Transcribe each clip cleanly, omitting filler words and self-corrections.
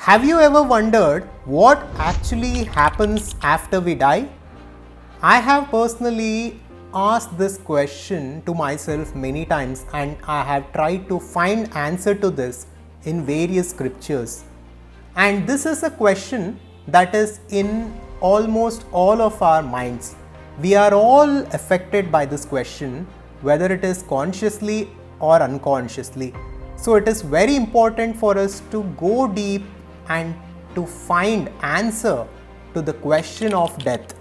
Have you ever wondered what actually happens after we die? I have personally asked this question to myself many times, and I have tried to find answer to this in various scriptures. And this is a question that is in almost all of our minds. We are all affected by this question, whether it is consciously or unconsciously. So it is very important for us to go deep and to find answer to the question of death.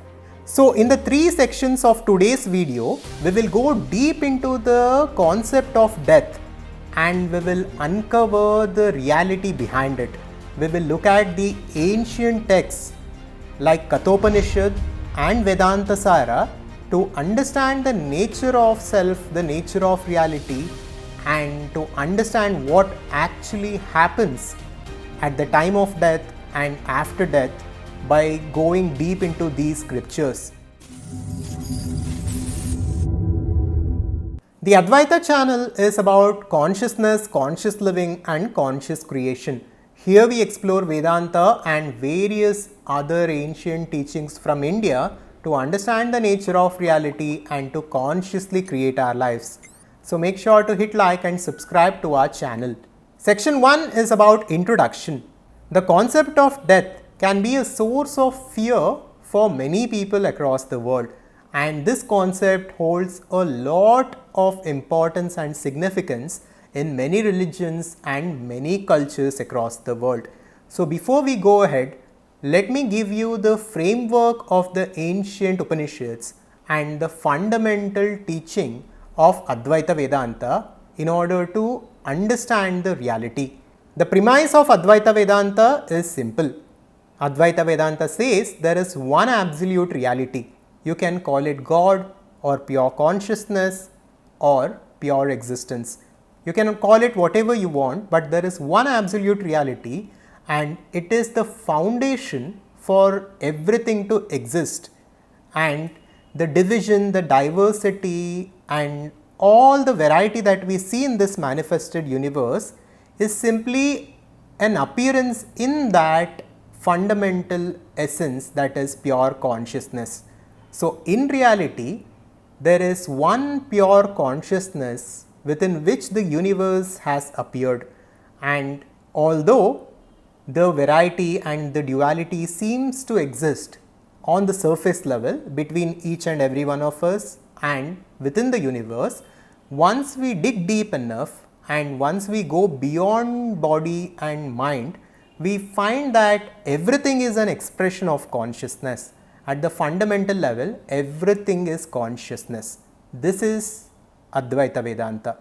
So in the three sections of today's video, we will go deep into the concept of death and we will uncover the reality behind it. We will look at the ancient texts like Kathopanishad and Vedanta Sara to understand the nature of self, the nature of reality, and to understand what actually happens at the time of death and after death by going deep into these scriptures. The Advaita channel is about consciousness, conscious living and conscious creation. Here we explore Vedanta and various other ancient teachings from India to understand the nature of reality and to consciously create our lives. So make sure to hit like and subscribe to our channel. Section 1 is about introduction. The concept of death can be a source of fear for many people across the world, and this concept holds a lot of importance and significance in many religions and many cultures across the world. So before we go ahead, let me give you the framework of the ancient Upanishads and the fundamental teaching of Advaita Vedanta in order to understand the reality. The premise of Advaita Vedanta is simple. Advaita Vedanta says there is one absolute reality. You can call it God or pure consciousness or pure existence. You can call it whatever you want, but there is one absolute reality and it is the foundation for everything to exist. And the division, the diversity and all the variety that we see in this manifested universe is simply an appearance in that fundamental essence that is pure consciousness. So in reality, there is one pure consciousness within which the universe has appeared, and although the variety and the duality seems to exist on the surface level between each and every one of us and within the universe, once we dig deep enough and once we go beyond body and mind, we find that everything is an expression of consciousness. At the fundamental level, everything is consciousness. This is Advaita Vedanta.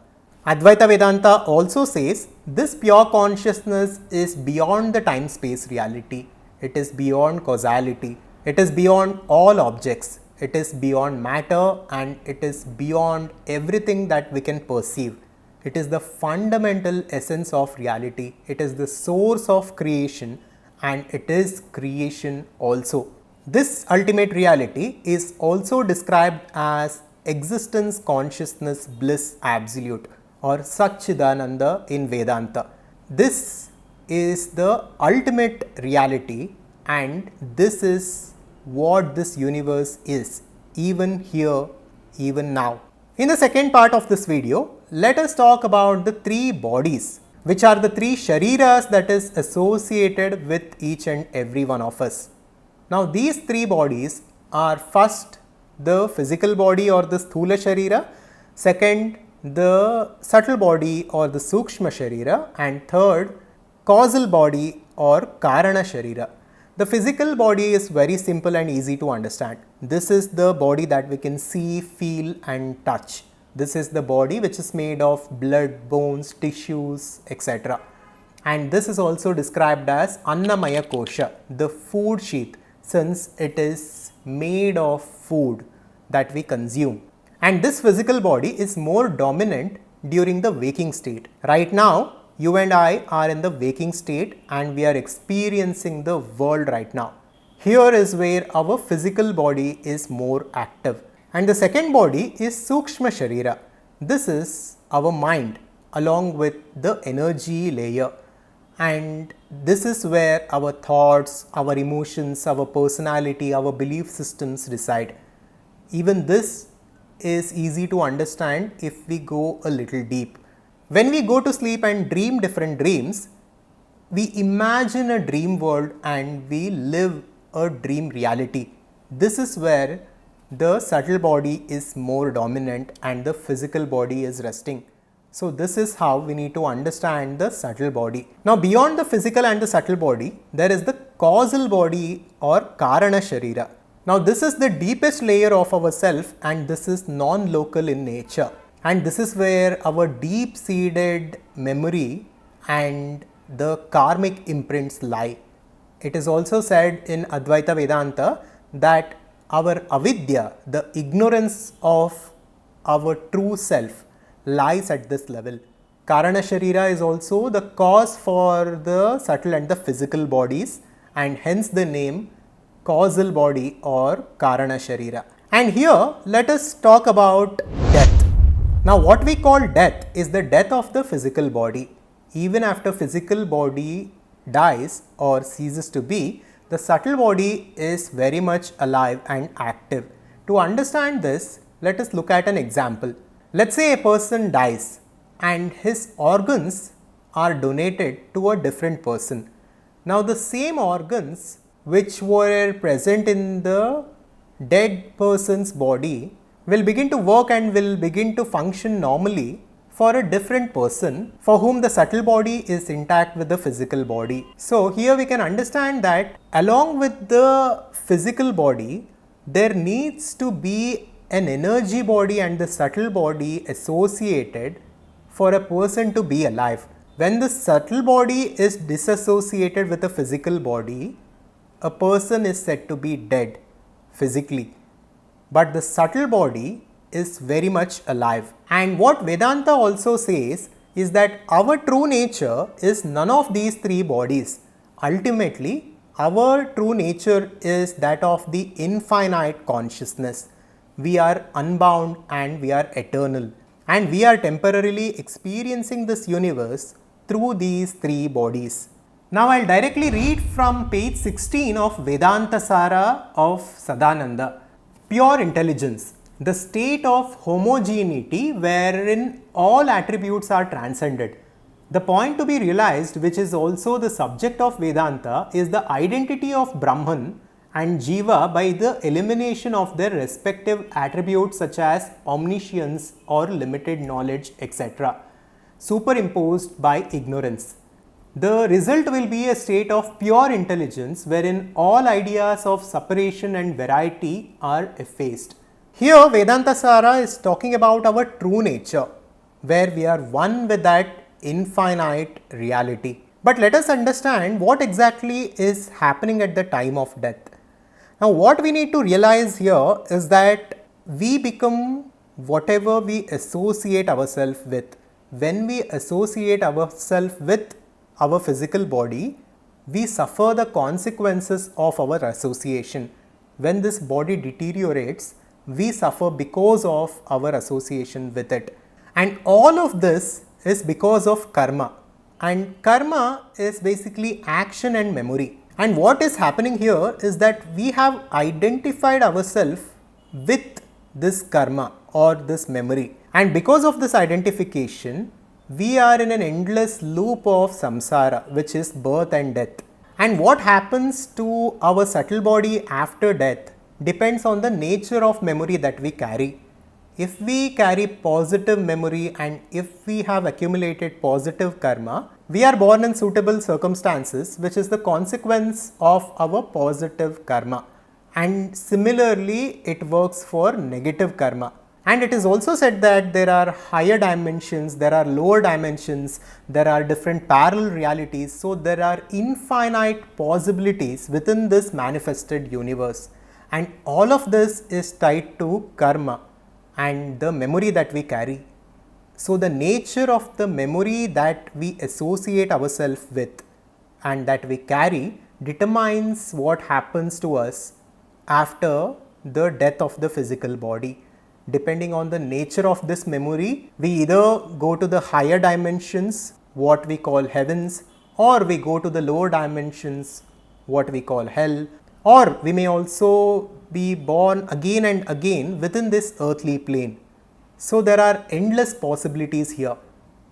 Advaita Vedanta also says this pure consciousness is beyond the time-space reality. It is beyond causality. It is beyond all objects. It is beyond matter and it is beyond everything that we can perceive. It is the fundamental essence of reality. It is the source of creation and it is creation also. This ultimate reality is also described as existence, consciousness, bliss, absolute or Satchidananda in Vedanta. This is the ultimate reality and this is what this universe is, even here, even now. In the second part of this video, let us talk about the three bodies, which are the three shariras that is associated with each and every one of us. Now these three bodies are first the physical body or the sthula sharira, second the subtle body or the sukshma sharira, and third causal body or karana sharira. The physical body is very simple and easy to understand. This is the body that we can see, feel and touch. This is the body which is made of blood, bones, tissues, etc. And this is also described as Annamaya Kosha, the food sheath, since it is made of food that we consume. And this physical body is more dominant during the waking state. Right now, you and I are in the waking state and we are experiencing the world right now. Here is where our physical body is more active. And the second body is Sukshma Sharira. This is our mind along with the energy layer. And this is where our thoughts, our emotions, our personality, our belief systems reside. Even this is easy to understand if we go a little deep. When we go to sleep and dream different dreams, we imagine a dream world and we live a dream reality. This is where the subtle body is more dominant and the physical body is resting. So this is how we need to understand the subtle body. Now beyond the physical and the subtle body, there is the causal body or Karana Sharira. Now this is the deepest layer of our self and this is non-local in nature. And this is where our deep-seated memory and the karmic imprints lie. It is also said in Advaita Vedanta that our avidya, the ignorance of our true self, lies at this level. Karana Sharira is also the cause for the subtle and the physical bodies, and hence the name causal body or Karana Sharira. And here let us talk about death. Now what we call death is the death of the physical body. Even after physical body dies or ceases to be, the subtle body is very much alive and active. To understand this, let us look at an example. Let's say a person dies and his organs are donated to a different person. Now the same organs which were present in the dead person's body will begin to work and will begin to function normally for a different person for whom the subtle body is intact with the physical body. So here we can understand that along with the physical body, there needs to be an energy body and the subtle body associated for a person to be alive. When the subtle body is disassociated with the physical body, a person is said to be dead physically. But the subtle body is very much alive. And what Vedanta also says is that our true nature is none of these three bodies. Ultimately, our true nature is that of the infinite consciousness. We are unbound and we are eternal. And we are temporarily experiencing this universe through these three bodies. Now I'll directly read from page 16 of Vedanta Sara of Sadananda. Pure intelligence, the state of homogeneity wherein all attributes are transcended. The point to be realized, which is also the subject of Vedanta, is the identity of Brahman and Jiva by the elimination of their respective attributes such as omniscience or limited knowledge, etc., superimposed by ignorance. The result will be a state of pure intelligence wherein all ideas of separation and variety are effaced. Here Vedanta Sara is talking about our true nature, where we are one with that infinite reality. But let us understand what exactly is happening at the time of death. Now what we need to realize here is that we become whatever we associate ourselves with. When we associate ourselves with our physical body, we suffer the consequences of our association. When this body deteriorates, we suffer because of our association with it. And all of this is because of karma. And karma is basically action and memory. And what is happening here is that we have identified ourselves with this karma or this memory. And because of this identification, we are in an endless loop of samsara, which is birth and death. And what happens to our subtle body after death depends on the nature of memory that we carry. If we carry positive memory and if we have accumulated positive karma, we are born in suitable circumstances, which is the consequence of our positive karma. And similarly, it works for negative karma. And it is also said that there are higher dimensions, there are lower dimensions, there are different parallel realities. So there are infinite possibilities within this manifested universe. And all of this is tied to karma and the memory that we carry. So the nature of the memory that we associate ourselves with and that we carry determines what happens to us after the death of the physical body. Depending on the nature of this memory, we either go to the higher dimensions, what we call heavens, or we go to the lower dimensions, what we call hell, or we may also be born again and again within this earthly plane. So there are endless possibilities here,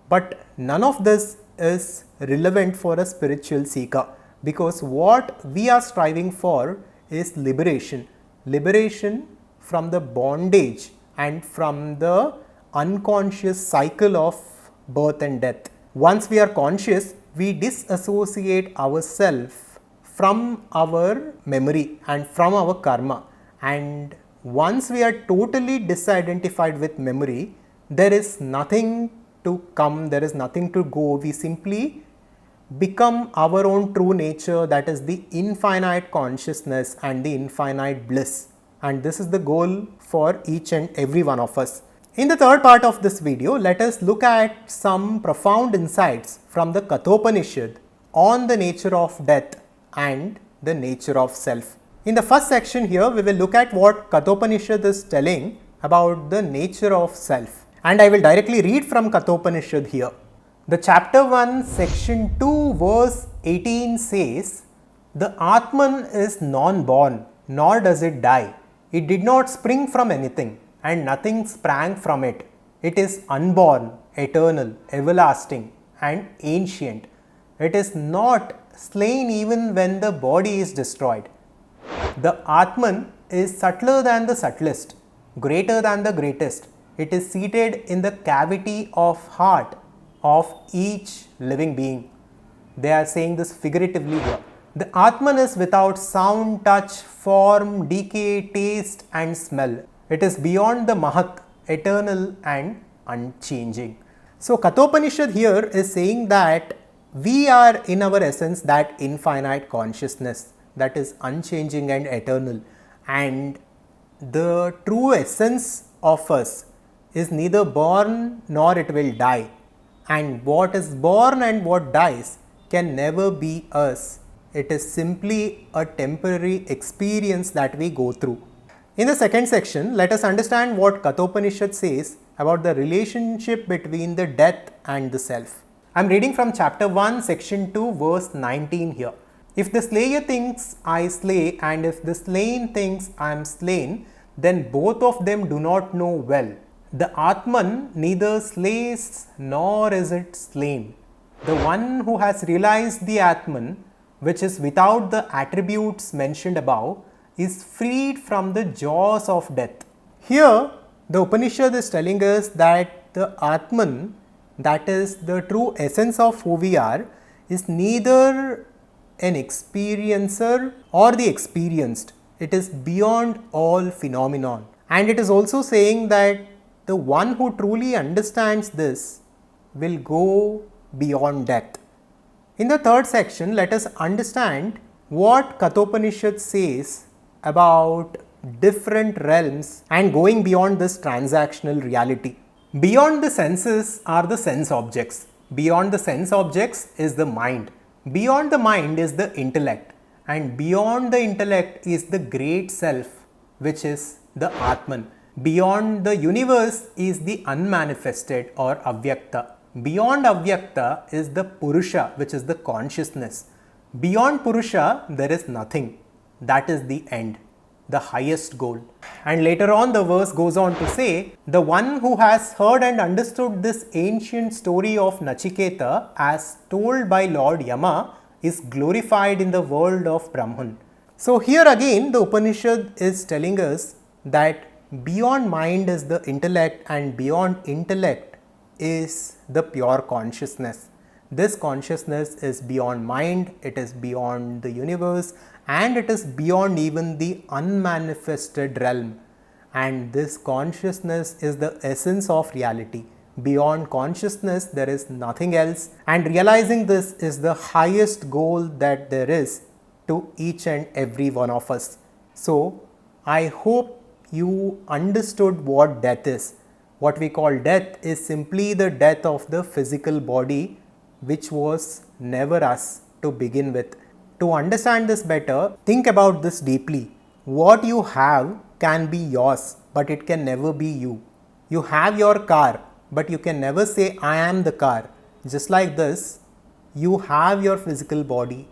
but none of this is relevant for a spiritual seeker, because what we are striving for is liberation. Liberation from the bondage and from the unconscious cycle of birth and death. Once we are conscious, we disassociate ourselves from our memory and from our karma, and once we are totally disidentified with memory, there is nothing to come, there is nothing to go. We simply become our own true nature, that is the infinite consciousness and the infinite bliss. And this is the goal for each and every one of us. In the third part of this video, let us look at some profound insights from the Kathopanishad on the nature of death and the nature of self. In the first section here, we will look at what Kathopanishad is telling about the nature of self. And I will directly read from Kathopanishad here. The chapter 1, section 2, verse 18 says, "The Atman is non-born, nor does it die. It did not spring from anything, and nothing sprang from it. It is unborn, eternal, everlasting, and ancient. It is not slain even when the body is destroyed. The Atman is subtler than the subtlest, greater than the greatest. It is seated in the cavity of heart of each living being." They are saying this figuratively here. The Atman is without sound, touch, form, decay, taste and smell. It is beyond the Mahat, eternal and unchanging. So Kathopanishad here is saying that we are in our essence that infinite consciousness that is unchanging and eternal, and the true essence of us is neither born nor it will die, and what is born and what dies can never be us. It is simply a temporary experience that we go through. In the second section, let us understand what Kathopanishad says about the relationship between the death and the self. I am reading from chapter 1, section 2, verse 19 here. "If the slayer thinks I slay, and if the slain thinks I am slain, then both of them do not know well. The Atman neither slays nor is it slain. The one who has realized the Atman, which is without the attributes mentioned above, is freed from the jaws of death." Here, the Upanishad is telling us that the Atman, that is the true essence of who we are, is neither an experiencer or the experienced. It is beyond all phenomenon. And it is also saying that the one who truly understands this will go beyond death. In the third section, let us understand what Kathopanishad says about different realms and going beyond this transactional reality. Beyond the senses are the sense objects. Beyond the sense objects is the mind. Beyond the mind is the intellect. And beyond the intellect is the great self, which is the Atman. Beyond the universe is the unmanifested or avyakta. Beyond avyakta is the Purusha, which is the consciousness. Beyond Purusha, there is nothing. That is the end, the highest goal. And later on, the verse goes on to say, the one who has heard and understood this ancient story of Nachiketa as told by Lord Yama is glorified in the world of Brahman. So here again, the Upanishad is telling us that beyond mind is the intellect, and beyond intellect is the pure consciousness. This consciousness is beyond mind, it is beyond the universe, and it is beyond even the unmanifested realm. And this consciousness is the essence of reality. Beyond consciousness, there is nothing else, and realizing this is the highest goal that there is to each and every one of us. So, I hope you understood what death is. What we call death is simply the death of the physical body, which was never us to begin with. To understand this better, think about this deeply. What you have can be yours, but it can never be you. You have your car, but you can never say, I am the car. Just like this, You have your physical body.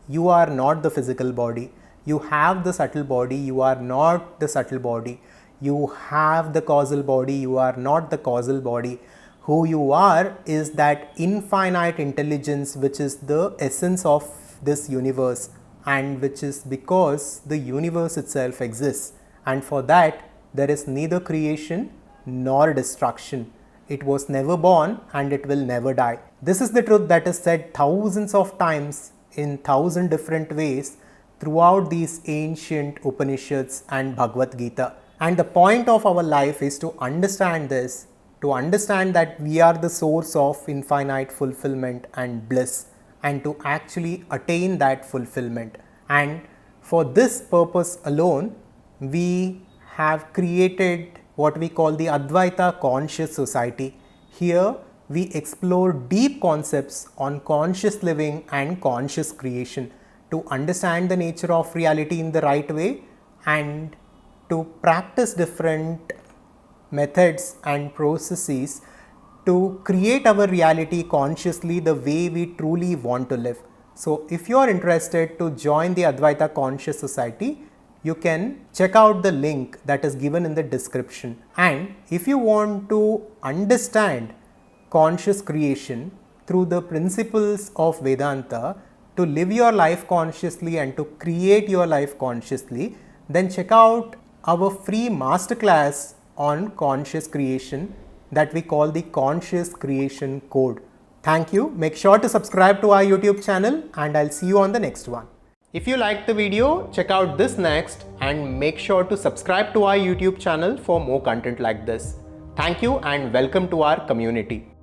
You are not the physical body. You have the subtle body. You are not the subtle body. You have the causal body. You are not the causal body. Who you are is that infinite intelligence which is the essence of this universe, and which is because the universe itself exists, and for that there is neither creation nor destruction. It was never born and it will never die. This is the truth that is said thousands of times in thousand different ways throughout these ancient Upanishads and Bhagavad Gita. And the point of our life is to understand this, to understand that we are the source of infinite fulfillment and bliss, and to actually attain that fulfillment. And for this purpose alone, we have created what we call the Advaita Conscious Society. Here we explore deep concepts on conscious living and conscious creation to understand the nature of reality in the right way, and to practice different methods and processes to create our reality consciously the way we truly want to live. So if you are interested to join the Advaita Conscious Society, you can check out the link that is given in the description. And if you want to understand conscious creation through the principles of Vedanta, to live your life consciously and to create your life consciously, then check out our free masterclass on conscious creation that we call the Conscious Creation Code. Thank you. Make sure to subscribe to our YouTube channel, and I'll see you on the next one. If you liked the video, check out this next, and make sure to subscribe to our YouTube channel for more content like this. Thank you and welcome to our community.